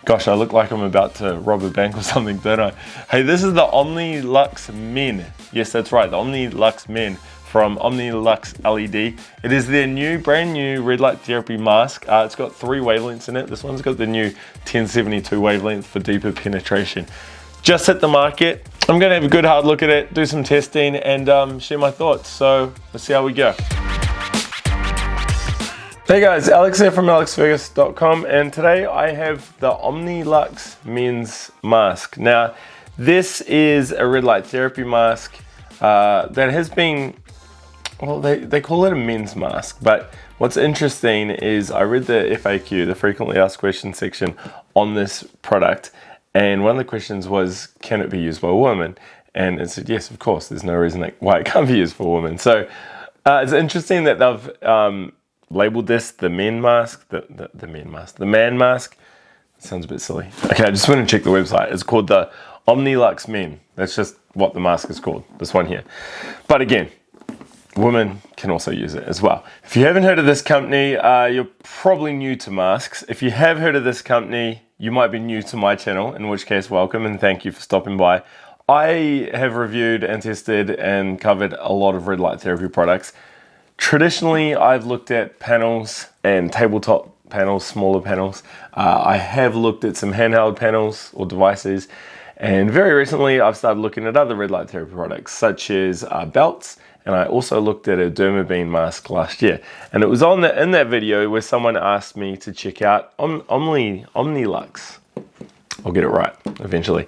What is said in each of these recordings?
Gosh, I look like I'm about to rob a bank or something, don't I? Hey, this is the Omnilux Men. Yes, that's right, the Omnilux Men from Omnilux LED. It is their brand new red light therapy mask. It's got 3 wavelengths in it. This one's got the new 1072 wavelength for deeper penetration. Just hit the market. I'm gonna have a good hard look at it, do some testing, and share my thoughts. So let's see how we go. Hey guys, Alex here from alexfergus.com, and today I have the Omnilux Men's mask. Now, this is a red light therapy mask that has been, well, they call it a men's mask, but what's interesting is I read the FAQ, the frequently asked questions section on this product, and one of the questions was, can it be used by a woman? And it said, yes, of course, there's no reason why it can't be used for women. So it's interesting that they've labeled this the men mask, the man mask. It sounds a bit silly. Okay, I just went to check the website. It's called the Omnilux Men. That's just what the mask is called, this one here. But again, women can also use it as well. If you haven't heard of this company, you're probably new to masks. If you have heard of this company, you might be new to my channel, in which case welcome and thank you for stopping by. I have reviewed and tested and covered a lot of red light therapy products. Traditionally, I've looked at panels and tabletop panels, smaller panels. I have looked at some handheld panels or devices, and very recently I've started looking at other red light therapy products such as belts, and I also looked at a dermabean mask last year. And it was in that video where someone asked me to check out Omnilux. I'll get it right eventually,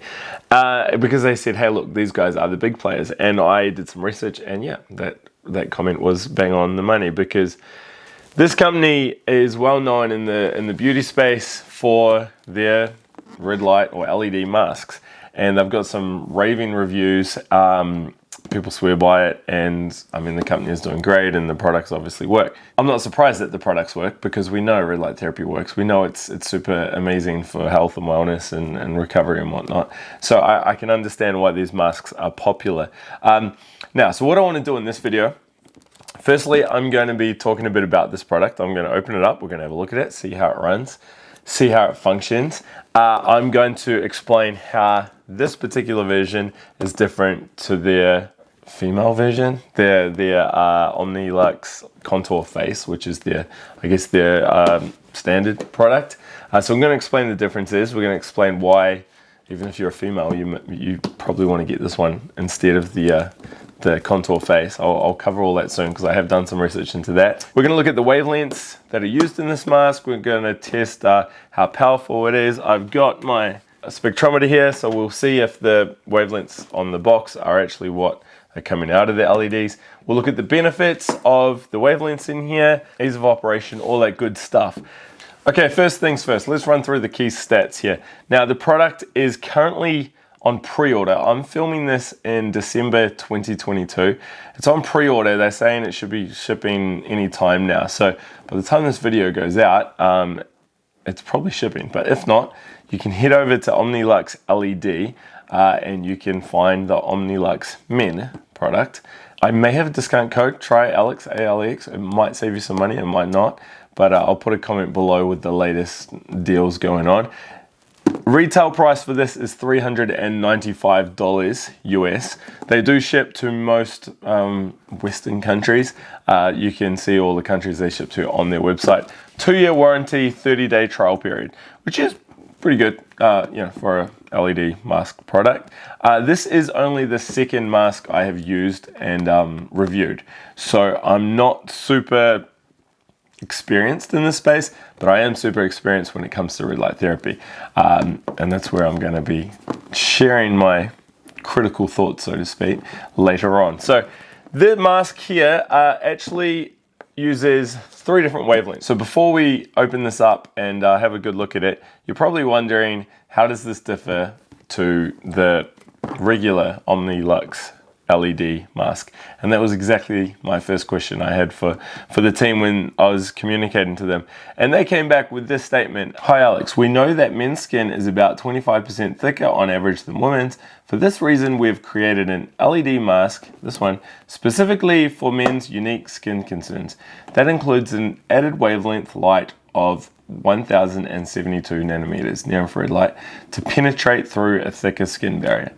because they said, hey look, these guys are the big players, and I did some research, and yeah, that comment was bang on the money, because this company is well known in the beauty space for their red light or LED masks, and they've got some raving reviews. People swear by it, and I mean the company is doing great and the products obviously work. I'm not surprised that the products work, because we know red light therapy works. We know it's super amazing for health and wellness and recovery and whatnot. So I can understand why these masks are popular. Now, so what I want to do in this video, firstly, I'm going to be talking a bit about this product. I'm going to open it up, we're going to have a look at it, see how it runs, see how it functions. I'm going to explain how this particular version is different to their female version, their Omnilux Contour Face, which is their standard product. So I'm going to explain the differences. We're going to explain why, even if you're a female, you probably want to get this one instead of the Contour Face. I'll cover all that soon, because I have done some research into that. We're going to look at the wavelengths that are used in this mask. We're going to test how powerful it is. I've got my spectrometer here, so we'll see if the wavelengths on the box are actually what are coming out of the LEDs. We'll look at the benefits of the wavelengths in here, ease of operation, all that good stuff. Okay, first things first, let's run through the key stats here. Now, the product is currently on pre-order. I'm filming this in December 2022. It's on pre-order. They're saying it should be shipping any time now. So by the time this video goes out, it's probably shipping. But if not, you can head over to Omnilux LED and you can find the Omnilux Men product. I may have a discount code, try Alex, ALEX. It might save you some money, it might not. But I'll put a comment below with the latest deals going on. Retail price for this is $395 US. They do ship to most Western countries. You can see all the countries they ship to on their website. 2-year warranty, 30-day trial period, which is pretty good, for a LED mask product. This is only the second mask I have used and reviewed, so I'm not super experienced in this space, but I am super experienced when it comes to red light therapy, and that's where I'm going to be sharing my critical thoughts, so to speak, later on. So the mask here actually uses 3 different wavelengths. So before we open this up and have a good look at it, you're probably wondering, how does this differ to the regular Omnilux LED mask? And that was exactly my first question I had for the team when I was communicating to them. And they came back with this statement: "Hi Alex, we know that men's skin is about 25% thicker on average than women's. For this reason, we've created an LED mask, this one, specifically for men's unique skin concerns. That includes an added wavelength light of 1072 nanometers near-infrared light to penetrate through a thicker skin barrier."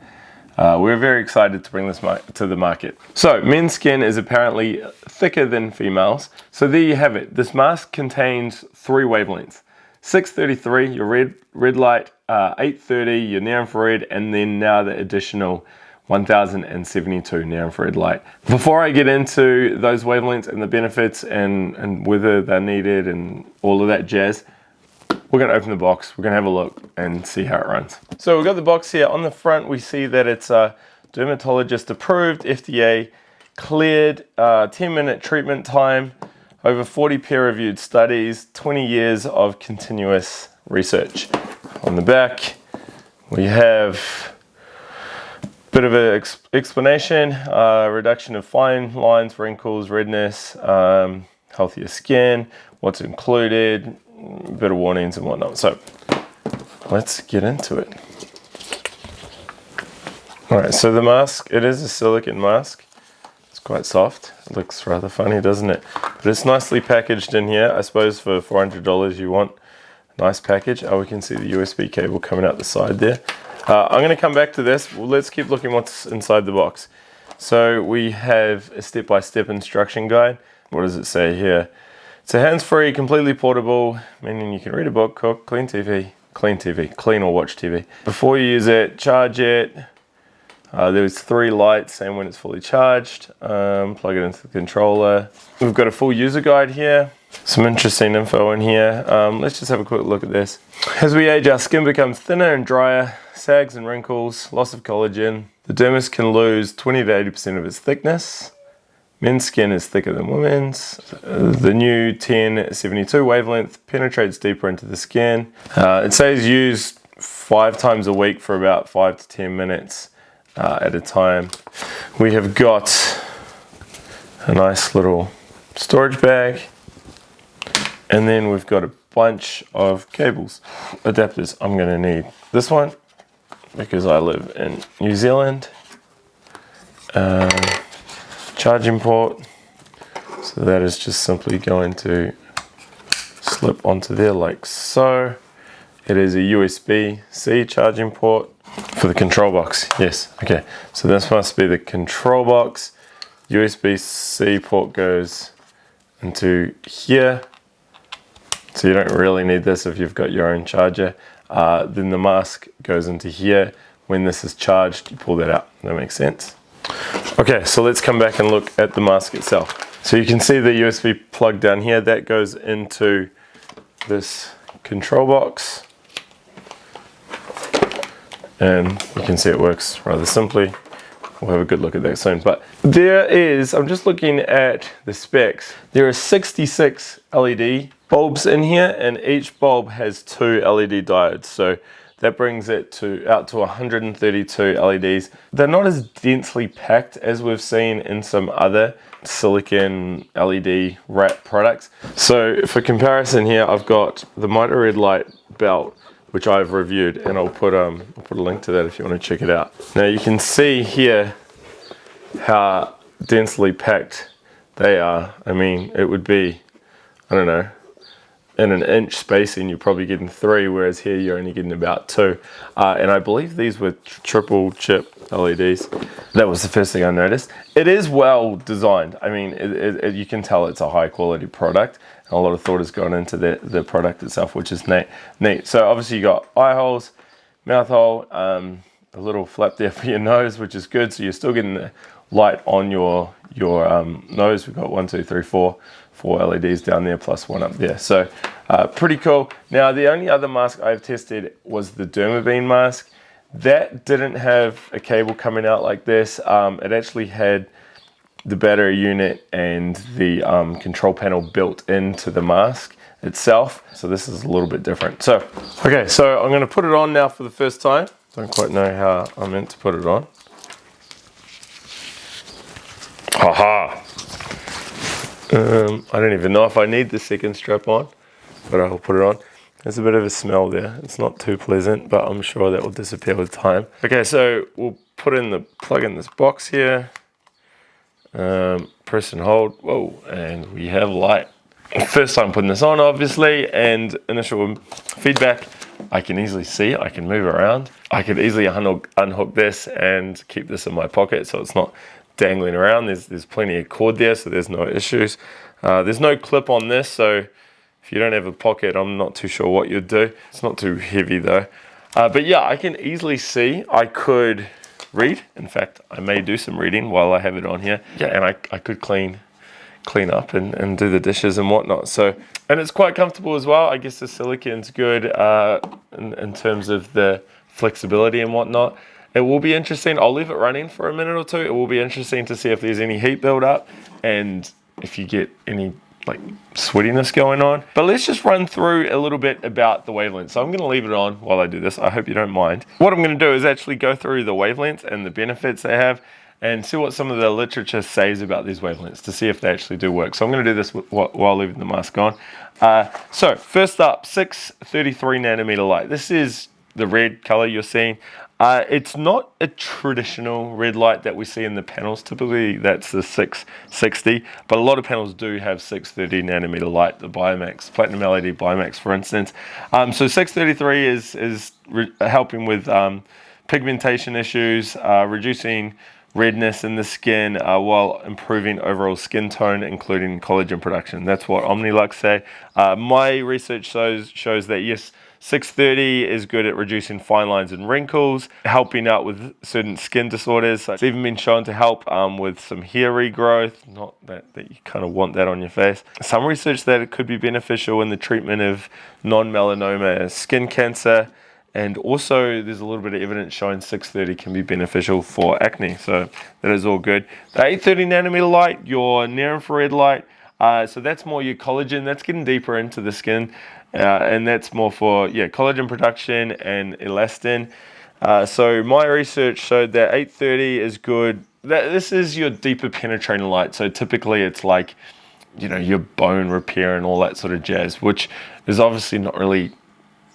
We're very excited to bring this to the market. So men's skin is apparently thicker than females. So there you have it. This mask contains 3 wavelengths: 633, your red light, 830, your near-infrared, and then now the additional 1072 near-infrared light. Before I get into those wavelengths and the benefits and whether they're needed and all of that jazz, we're going to open the box, we're going to have a look and see how it runs. So we've got the box here. On the front we see that it's dermatologist approved, FDA cleared, 10-minute treatment time, over 40 peer-reviewed studies, 20 years of continuous research. On the back we have a bit of an explanation, reduction of fine lines, wrinkles, redness, healthier skin, what's included, a bit of warnings and whatnot. So let's get into it. Alright, so the mask, it is a silicone mask. It's quite soft. It looks rather funny, doesn't it? But it's nicely packaged in here. I suppose for $400 you want a nice package. Oh, we can see the USB cable coming out the side there. I'm going to come back to this. Well, let's keep looking what's inside the box. So we have a step-by-step instruction guide. What does it say here? It's a hands-free, completely portable, meaning you can read a book, cook, clean or watch TV. Before you use it, charge it. There's 3 lights, same when it's fully charged. Plug it into the controller. We've got a full user guide here. Some interesting info in here. Let's just have a quick look at this. As we age, our skin becomes thinner and drier, sags and wrinkles, loss of collagen. The dermis can lose 20 to 80% of its thickness. Men's skin is thicker than women's. The new 1072 wavelength penetrates deeper into the skin. It says use 5 times a week for about 5 to 10 minutes at a time. We have got a nice little storage bag, and then we've got a bunch of cables, adapters. I'm going to need this one because I live in New Zealand. Charging port, so that is just simply going to slip onto there like so. It is a USB-C charging port for the control box. Yes, okay, so this must be the control box. USB-C port goes into here, so you don't really need this if you've got your own charger. Then the mask goes into here. When this is charged, you pull that out. That makes sense. Okay, so let's come back and look at the mask itself. So you can see the USB plug down here. That goes into this control box. And you can see it works rather simply. We'll have a good look at that soon. But there is, I'm just looking at the specs. There are 66 LED bulbs in here, and each bulb has 2 LED diodes. So that brings it out to 132 LEDs. They're not as densely packed as we've seen in some other silicon LED wrap products. So for comparison here, I've got the Mitre Red Light belt, which I've reviewed, and I'll put a link to that if you want to check it out. Now you can see here how densely packed they are. I mean, it would be, I don't know, in an inch spacing, you're probably getting 3, whereas here you're only getting about 2. And I believe these were triple chip LEDs. That was the first thing I noticed. It is well designed. I mean, you can tell it's a high quality product. And a lot of thought has gone into the product itself, which is neat. So obviously you got eye holes, mouth hole, a little flap there for your nose, which is good. So you're still getting the light on your nose. We've got 1, 2, 3, 4 LEDs down there plus 1 up there. So pretty cool. Now the only other mask I've tested was the Dermabeam mask. That didn't have a cable coming out like this. It actually had the battery unit and the control panel built into the mask itself. So this is a little bit different. So, okay, so I'm going to put it on now for the first time. Don't quite know how I'm meant to put it on. Haha! I don't even know if I need the second strap on, but I'll put it on. There's a bit of a smell there. It's not too pleasant, but I'm sure that will disappear with time. Okay, so we'll plug in this box here. Press and hold. Whoa, and we have light. First time putting this on, obviously, and initial feedback. I can easily see, I can move around. I could easily unhook this and keep this in my pocket so it's not dangling around. There's plenty of cord there, so there's no issues. There's no clip on this, so if you don't have a pocket, I'm not too sure what you'd do. It's not too heavy though. But yeah, I can easily see. I could read. In fact, I may do some reading while I have it on here. Yeah, and I could clean up and do the dishes and whatnot. So, and it's quite comfortable as well. I guess the silicone's good in terms of the flexibility and whatnot. It will be interesting. I'll leave it running for a minute or two. It will be interesting to see if there's any heat buildup and if you get any like sweatiness going on. But let's just run through a little bit about the wavelength. So I'm going to leave it on while I do this. I hope you don't mind. What I'm going to do is actually go through the wavelengths and the benefits they have and see what some of the literature says about these wavelengths to see if they actually do work. So I'm going to do this while leaving the mask on. So first up, 633 nanometer light. This is the red color you're seeing. It's not a traditional red light that we see in the panels. Typically that's the 660, but a lot of panels do have 630 nanometer light, the Biomax, Platinum LED Biomax for instance. So 633 is helping with pigmentation issues, reducing redness in the skin while improving overall skin tone, including collagen production. That's what Omnilux say. My research shows that yes, 630 is good at reducing fine lines and wrinkles, helping out with certain skin disorders. It's even been shown to help with some hair regrowth, not that you kind of want that on your face. Some research that it could be beneficial in the treatment of non-melanoma skin cancer, and also there's a little bit of evidence showing 630 can be beneficial for acne, so that is all good. The 830 nanometer light, your near-infrared light, so that's more your collagen, that's getting deeper into the skin. And that's more for collagen production and elastin. So my research showed that 830 is good. This is your deeper penetrating light. So typically it's like, your bone repair and all that sort of jazz, which is obviously not really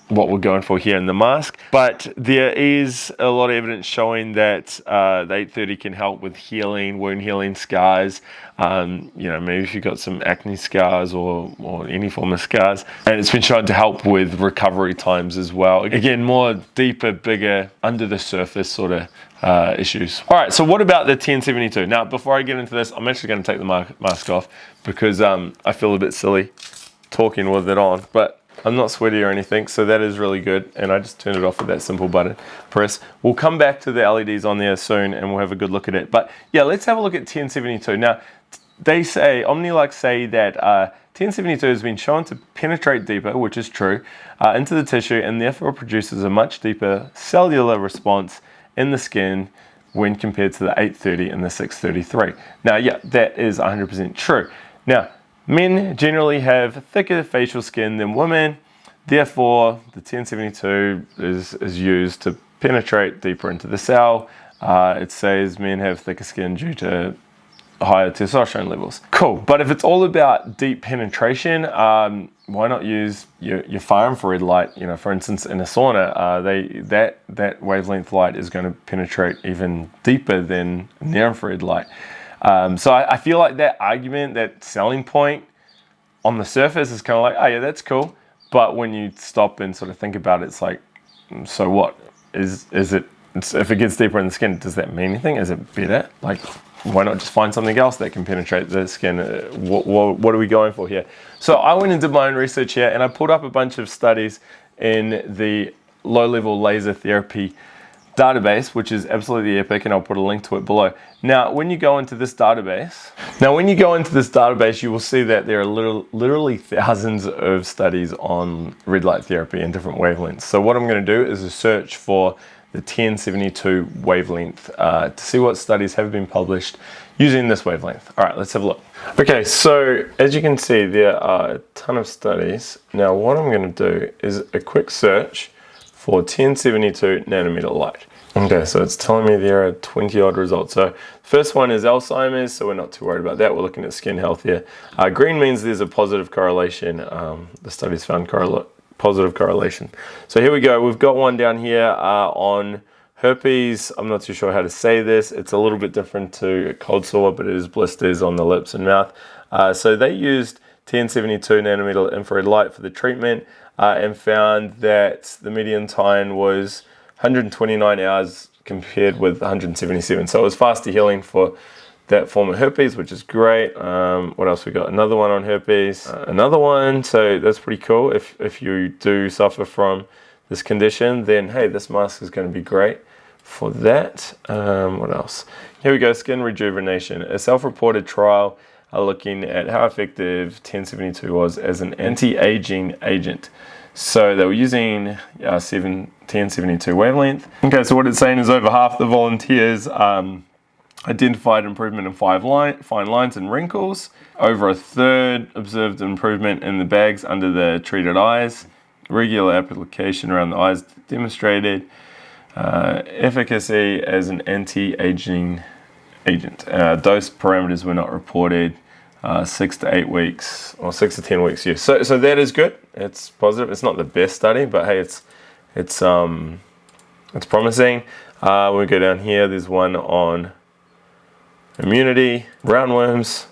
what we're going for here in the mask. But there is a lot of evidence showing that the 830 can help with healing, wound healing, scars. Maybe if you've got some acne scars or any form of scars. And it's been shown to help with recovery times as well. Again, more deeper, bigger, under the surface sort of issues. All right, so what about the 1072? Now, before I get into this, I'm actually going to take the mask off because I feel a bit silly talking with it on. But I'm not sweaty or anything, so that is really good. And I just turned it off with that simple button press. We'll come back to the LEDs on there soon and we'll have a good look at it. But yeah, let's have a look at 1072. Now, Omnilux say that 1072 has been shown to penetrate deeper, which is true, into the tissue and therefore produces a much deeper cellular response in the skin when compared to the 830 and the 633. Now, yeah, that is 100% true. Now, men generally have thicker facial skin than women, therefore the 1072 is used to penetrate deeper into the cell. It says men have thicker skin due to higher testosterone levels. Cool, but if it's all about deep penetration, why not use your far infrared light? For instance, in a sauna, that wavelength light is going to penetrate even deeper than near infrared light. So I feel like that argument, that selling point on the surface is kind of like, oh yeah, that's cool. But when you stop and sort of think about it, it's like, so what? Is it, if it gets deeper in the skin, does that mean anything? Is it better? Like, why not just find something else that can penetrate the skin? What are we going for here? So I went and did my own research here and I pulled up a bunch of studies in the low-level laser therapy database, which is absolutely epic, and I'll put a link to it below. Now, when you go into this database, you will see that there are literally thousands of studies on red light therapy and different wavelengths. So what I'm going to do is a search for the 1072 wavelength to see what studies have been published using this wavelength. All right, let's have a look. Okay, so as you can see, there are a ton of studies. Now, what I'm going to do is a quick search for 1072 nanometer light. Okay, so it's telling me there are 20 odd results. So First one is Alzheimer's, so we're not too worried about that. We're looking at skin health here. Green means there's a positive correlation. The studies found positive correlation. So here we go. We've got one down here on herpes. I'm not too sure how to say this. It's a little bit different to a cold sore, but it is blisters on the lips and mouth. So they used 1072 nanometer infrared light for the treatment and found that the median time was 129 hours compared with 177. So it was faster healing for that form of herpes, which is great. What else we got? Another one on herpes, another one. So that's pretty cool. If you do suffer from this condition, then hey, this mask is going to be great for that. What else? Here we go, skin rejuvenation. A self-reported trial looking at how effective 1072 was as an anti-aging agent. So they were using 1072 wavelength. Okay, so what it's saying is over half the volunteers identified improvement in fine lines and wrinkles. Over a third observed improvement in the bags under the treated eyes. Regular application around the eyes demonstrated efficacy as an anti-aging agent. Dose parameters were not reported. 6 to 8 weeks or 6 to 10 weeks use. So that is good. It's positive. It's not the best study, but hey, it's promising. When we go down here, there's one on immunity, roundworms,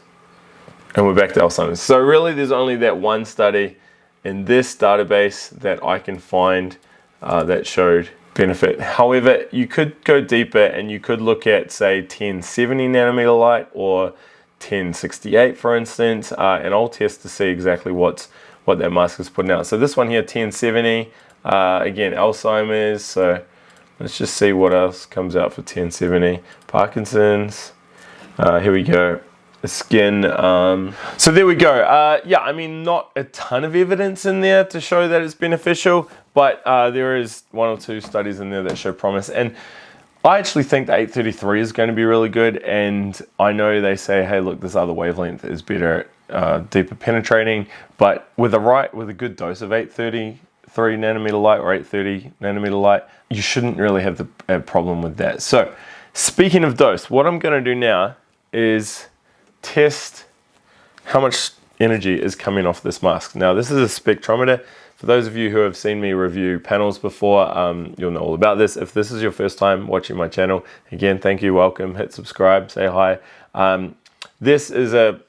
and we're back to Alzheimer's. So really, there's only that one study in this database that I can find that showed benefit. However, you could go deeper and you could look at, say, 1070 nanometer light or 1068, for instance, and I'll test to see exactly what that mask is putting out. So this one here, 1070, again, Alzheimer's. So let's just see what else comes out for 1070. Parkinson's. Here we go. Skin. So there we go. Yeah, I mean, not a ton of evidence in there to show that it's beneficial, but there is 1 or 2 studies in there that show promise. And I actually think the 833 is going to be really good, and I know they say, hey, look, this other wavelength is better, deeper penetrating, but with a good dose of 833 nanometer light or 830 nanometer light, you shouldn't really have a problem with that. So speaking of dose, what I'm going to do now is test how much energy is coming off this mask. Now, this is a spectrometer. For those of you who have seen me review panels before, you'll know all about this. If this is your first time watching my channel, again, thank you, welcome, hit subscribe, say hi. This is a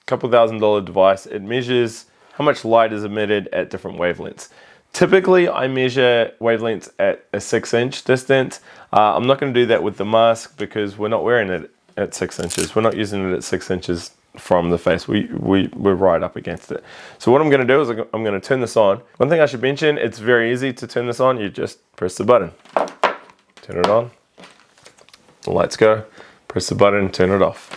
couple $1,000 device. It measures how much light is emitted at different wavelengths. Typically, I measure wavelengths at a 6-inch distance. I'm not going to do that with the mask because we're not wearing it at 6 inches. We're not using it at 6 inches from the face. We're right up against it. So what I'm going to do is I'm going to turn this on. One thing I should mention, it's very easy to turn this on. You just press the button, turn it on, the lights go, press the button, turn it off.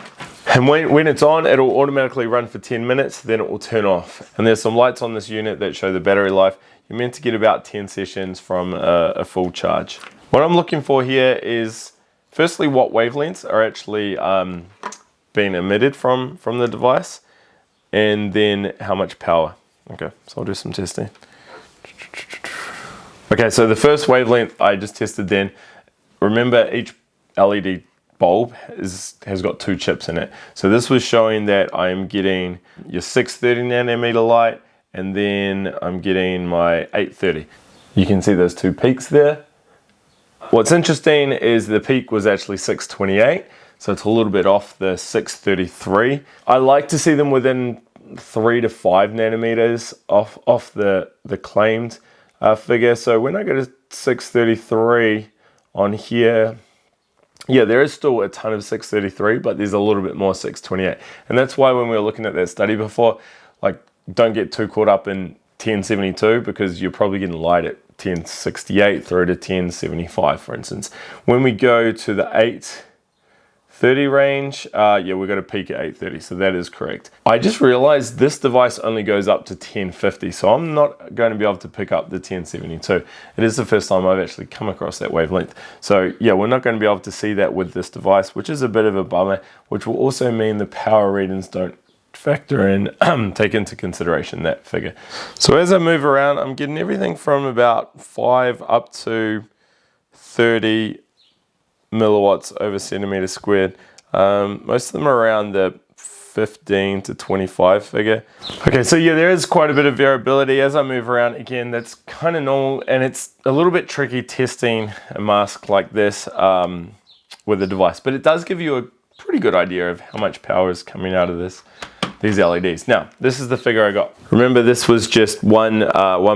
And when it's on, it'll automatically run for 10 minutes, then it will turn off. And there's some lights on this unit that show the battery life. You're meant to get about 10 sessions from a full charge. What I'm looking for here is, firstly, what wavelengths are actually being emitted from the device, and then how much power. Okay, so I'll do some testing. Okay, so the first wavelength I just tested then, remember each LED bulb has got 2 chips in it. So this was showing that I'm getting your 630 nanometer light, and then I'm getting my 830. You can see those 2 peaks there. What's interesting is the peak was actually 628. So it's a little bit off the 633. I like to see them within 3 to 5 nanometers off the claimed figure. So when I go to 633 on here, yeah, there is still a ton of 633, but there's a little bit more 628. And that's why when we were looking at that study before, like, don't get too caught up in 1072 because you're probably getting light at 1068 through to 1075, for instance. When we go to the 830 range, yeah, we've got a peak at 830, so that is correct. I just realized this device only goes up to 1050, so I'm not going to be able to pick up the 1072. It is the first time I've actually come across that wavelength. So yeah, we're not going to be able to see that with this device, which is a bit of a bummer, which will also mean the power readings don't factor in, take into consideration that figure. So as I move around, I'm getting everything from about 5 up to 30 milliwatts over centimeter squared. Most of them are around the 15 to 25 figure. Okay, so yeah, there is quite a bit of variability as I move around. Again, that's kind of normal, and it's a little bit tricky testing a mask like this with a device, but it does give you a pretty good idea of how much power is coming out of these LEDs. Now, this is the figure I got. Remember, this was just one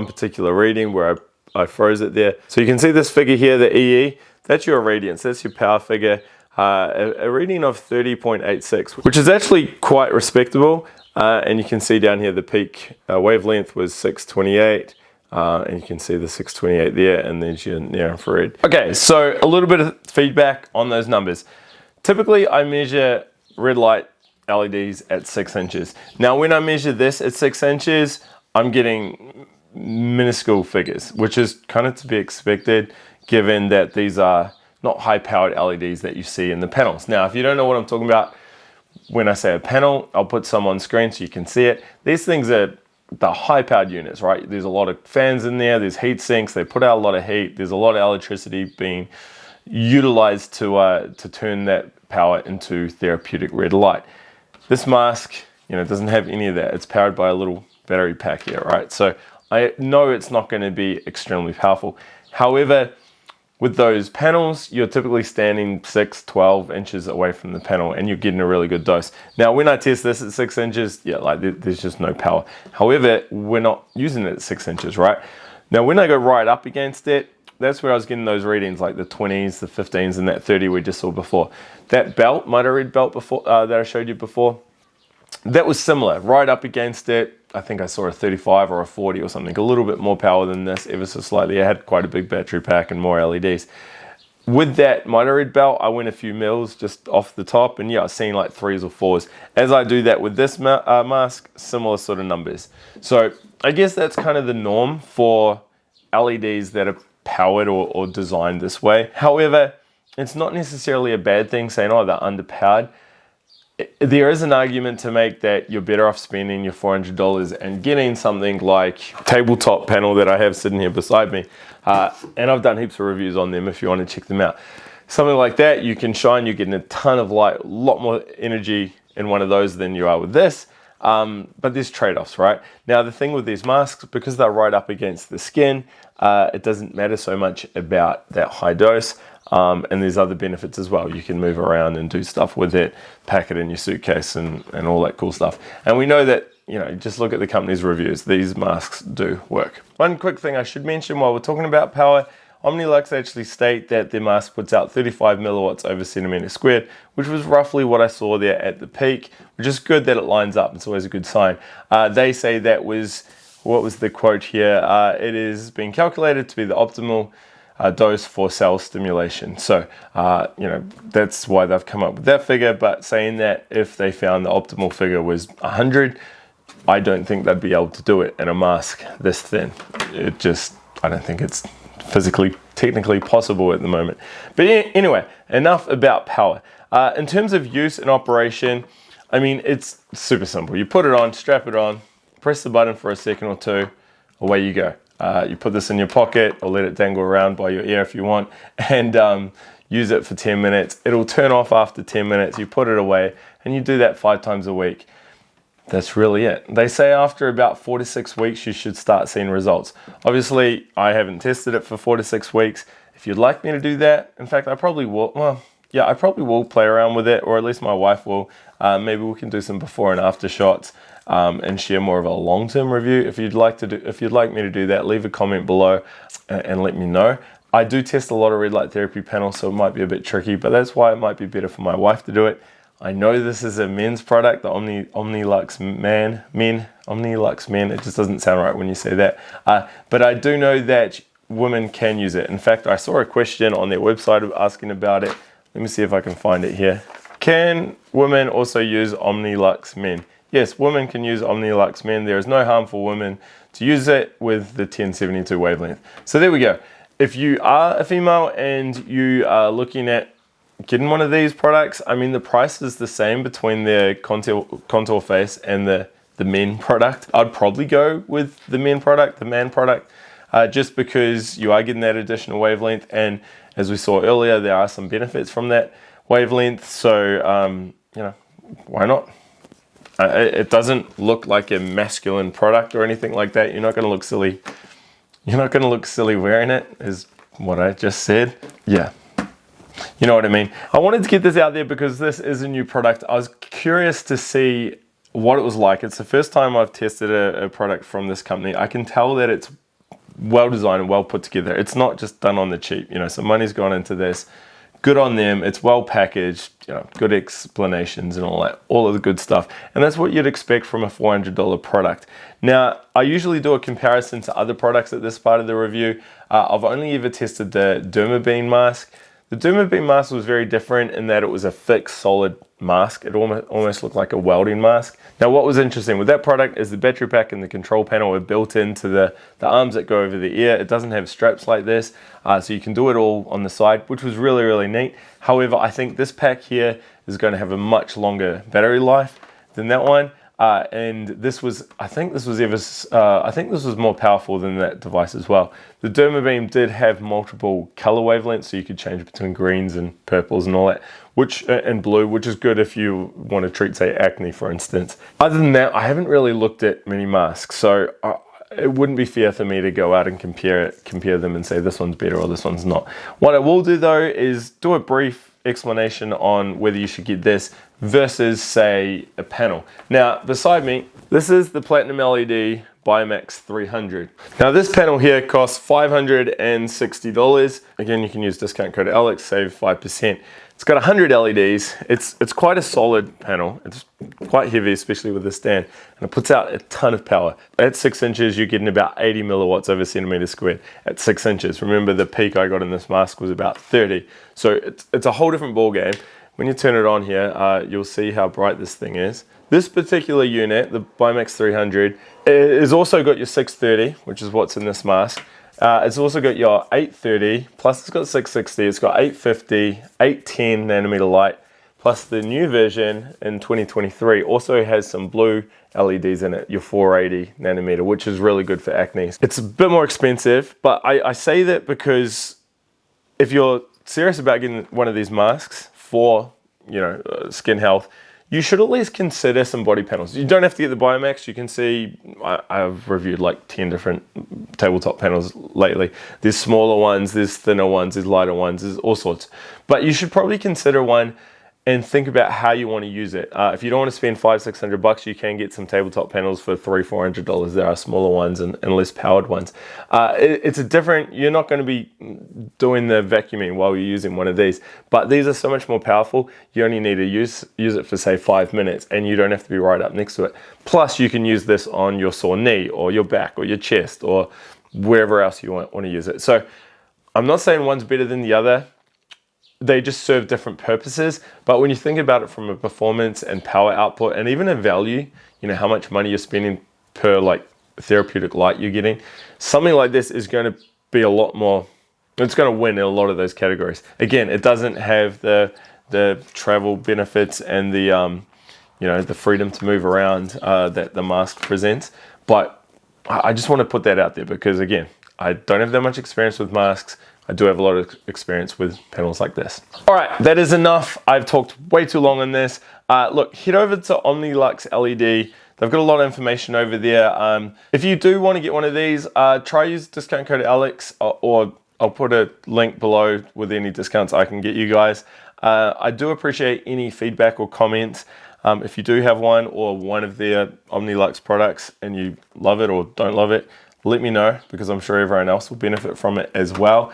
particular reading where I froze it there. So you can see this figure here, the EE, that's your radiance, that's your power figure. A reading of 30.86, which is actually quite respectable. And you can see down here the peak wavelength was 628. And you can see the 628 there, and there's your near infrared. Okay, so a little bit of feedback on those numbers. Typically, I measure red light LEDs at 6 inches. Now, when I measure this at 6 inches, I'm getting minuscule figures, which is kind of to be expected, given that these are not high-powered LEDs that you see in the panels. Now, if you don't know what I'm talking about, when I say a panel, I'll put some on screen so you can see it. These things are the high-powered units, right? There's a lot of fans in there, there's heat sinks, they put out a lot of heat, there's a lot of electricity being utilized to turn that power into therapeutic red light. This mask, doesn't have any of that. It's powered by a little battery pack here, right? So I know it's not going to be extremely powerful. However, with those panels, you're typically standing 6, 12 inches away from the panel, and you're getting a really good dose. Now, when I test this at 6 inches, there's just no power. However, we're not using it at 6 inches, right? Now, when I go right up against it, that's where I was getting those readings, like the 20s, the 15s, and that 30 we just saw before. That belt, mitre red belt before that I showed you before, that was similar, right up against it. I think I saw a 35 or a 40 or something, a little bit more power than this, ever so slightly. I had quite a big battery pack and more LEDs. With that mitre red belt, I went a few mils just off the top, and yeah, I was seeing like 3s or 4s. As I do that with this mask, similar sort of numbers. So I guess that's kind of the norm for LEDs that are powered or designed this way. However, it's not necessarily a bad thing saying, oh, they're underpowered. There is an argument to make that you're better off spending your $400 and getting something like tabletop panel that I have sitting here beside me. And I've done heaps of reviews on them if you want to check them out. Something like that, you can shine, you're getting a ton of light, a lot more energy in one of those than you are with this. But there's trade-offs, right? Now, the thing with these masks, because they're right up against the skin, it doesn't matter so much about that high dose. And there's other benefits as well. You can move around and do stuff with it, pack it in your suitcase and all that cool stuff. And we know that, just look at the company's reviews. These masks do work. One quick thing I should mention while we're talking about power, Omnilux actually state that their mask puts out 35 milliwatts over centimeter squared, which was roughly what I saw there at the peak, which is good that it lines up. It's always a good sign. They say that was, what was the quote here? It is being calculated to be the optimal dose for cell stimulation. So, that's why they've come up with that figure, but saying that if they found the optimal figure was 100, I don't think they'd be able to do it in a mask this thin. I don't think it's technically possible at the moment. But anyway, enough about power. In terms of use and operation, it's super simple. You put it on, strap it on, press the button for a second or two, away you go. You put this in your pocket or let it dangle around by your ear if you want, and use it for 10 minutes. It'll turn off after 10 minutes. You put it away, and you do that 5 times a week. That's really it. They say after about 4 to 6 weeks, you should start seeing results. Obviously, I haven't tested it for 4 to 6 weeks. If you'd like me to do that, in fact, I probably will. Well, yeah, I probably will play around with it, or at least my wife will. Maybe we can do some before and after shots. And share more of a long-term review. If you'd like me to do that, leave a comment below and let me know. I do test a lot of red light therapy panels, so it might be a bit tricky, but that's why it might be better for my wife to do it. I know this is a men's product, the Omnilux Men. Omnilux Men. It just doesn't sound right when you say that. But I do know that women can use it. In fact, I saw a question on their website asking about it. Let me see if I can find it here. Can women also use Omnilux Men? Yes, women can use Omnilux Men. There is no harm for women to use it with the 1072 wavelength. So there we go. If you are a female and you are looking at getting one of these products, the price is the same between the Contour Face and the Men product. I'd probably go with the Men product, the Man product, just because you are getting that additional wavelength. And as we saw earlier, there are some benefits from that. wavelength, so you know, why not? It doesn't look like a masculine product or anything like that. You're not going to look silly. You're not going to look silly wearing it, is what I just said. Yeah, you know what I mean. I wanted to get this out there because this is a new product. I was curious to see what it was like. It's the first time I've tested a product from this company. I can tell that it's well designed and well put together. It's not just done on the cheap. You know, some money's gone into this. Good on them. It's well packaged, you know, good explanations and all that, all of the good stuff. And that's what you'd expect from a $400 product. Now, I usually do a comparison to other products at this part of the review. I've only ever tested the DermaBeam mask. The DermaBeam mask was very different in that it was a fixed, solid mask. It almost looked like a welding mask. Now, what was interesting with that product is the battery pack and the control panel are built into the arms that go over the ear. It doesn't have straps like this, so you can do it all on the side, which was really, really neat. However, I think this pack here is going to have a much longer battery life than that one. And this was, I think this was more powerful than that device as well. The DermaBeam did have multiple color wavelengths, so you could change between greens and purples and all that, and blue, which is good if you want to treat, say, acne, for instance. Other than that, I haven't really looked at many masks, so it wouldn't be fair for me to go out and compare them and say this one's better or this one's not. What I will do though is do a brief explanation on whether you should get this versus, say, a panel. Now, beside me, this is the Platinum LED Biomax 300. Now, this panel here costs $560. Again, you can use discount code Alex, save 5%. It's got 100 LEDs. It's quite a solid panel. It's quite heavy, especially with the stand, and it puts out a ton of power. At 6 inches, you're getting about 80 milliwatts over centimeter squared at 6 inches. Remember, the peak I got in this mask was about 30. So it's a whole different ball game. When you turn it on here, you'll see how bright this thing is. This particular unit, the Biomax 300, is also got your 630, which is what's in this mask. It's also got your 830, plus it's got 660, it's got 850, 810 nanometer light, plus the new version in 2023 also has some blue LEDs in it, your 480 nanometer, which is really good for acne. It's a bit more expensive, but I say that because if you're serious about getting one of these masks for, you know, skin health, you should at least consider some body panels. You don't have to get the Biomax. You can see, I've reviewed like 10 different tabletop panels lately. There's smaller ones, there's thinner ones, there's lighter ones, there's all sorts. But you should probably consider one and think about how you want to use it. If you don't want to spend $500-600, you can get some tabletop panels for $300-400. There are smaller ones and less powered ones. It's a different, you're not going to be doing the vacuuming while you're using one of these, but these are so much more powerful. You only need to use it for, say, 5 minutes, and you don't have to be right up next to it. Plus, you can use this on your sore knee or your back or your chest or wherever else you want to use it. So I'm not saying one's better than the other. They just serve different purposes, but when you think about it from a performance and power output and even a value, you know, how much money you're spending per like therapeutic light you're getting, something like this is going to be a lot more, it's going to win in a lot of those categories. Again, it doesn't have the travel benefits and the you know, the freedom to move around that the mask presents, but I just want to put that out there because, again, I don't have that much experience with masks. I do have a lot of experience with panels like this. All right, that is enough. I've talked way too long on this. Look, head over to Omnilux LED. They've got a lot of information over there. If you do want to get one of these, try use discount code Alex, or I'll put a link below with any discounts I can get you guys. I do appreciate any feedback or comments. If you do have one or one of their Omnilux products and you love it or don't love it, let me know because I'm sure everyone else will benefit from it as well.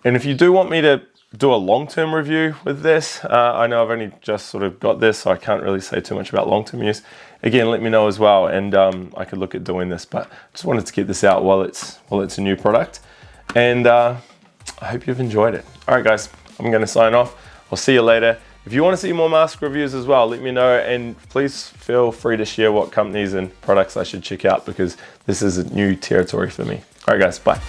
And if you do want me to do a long-term review with this, I know I've only just sort of got this, so I can't really say too much about long-term use. Again, let me know as well, and I could look at doing this, but I just wanted to get this out while it's a new product. And I hope you've enjoyed it. All right, guys, I'm going to sign off. I'll see you later. If you want to see more mask reviews as well, let me know, and please feel free to share what companies and products I should check out because this is a new territory for me. All right, guys, bye.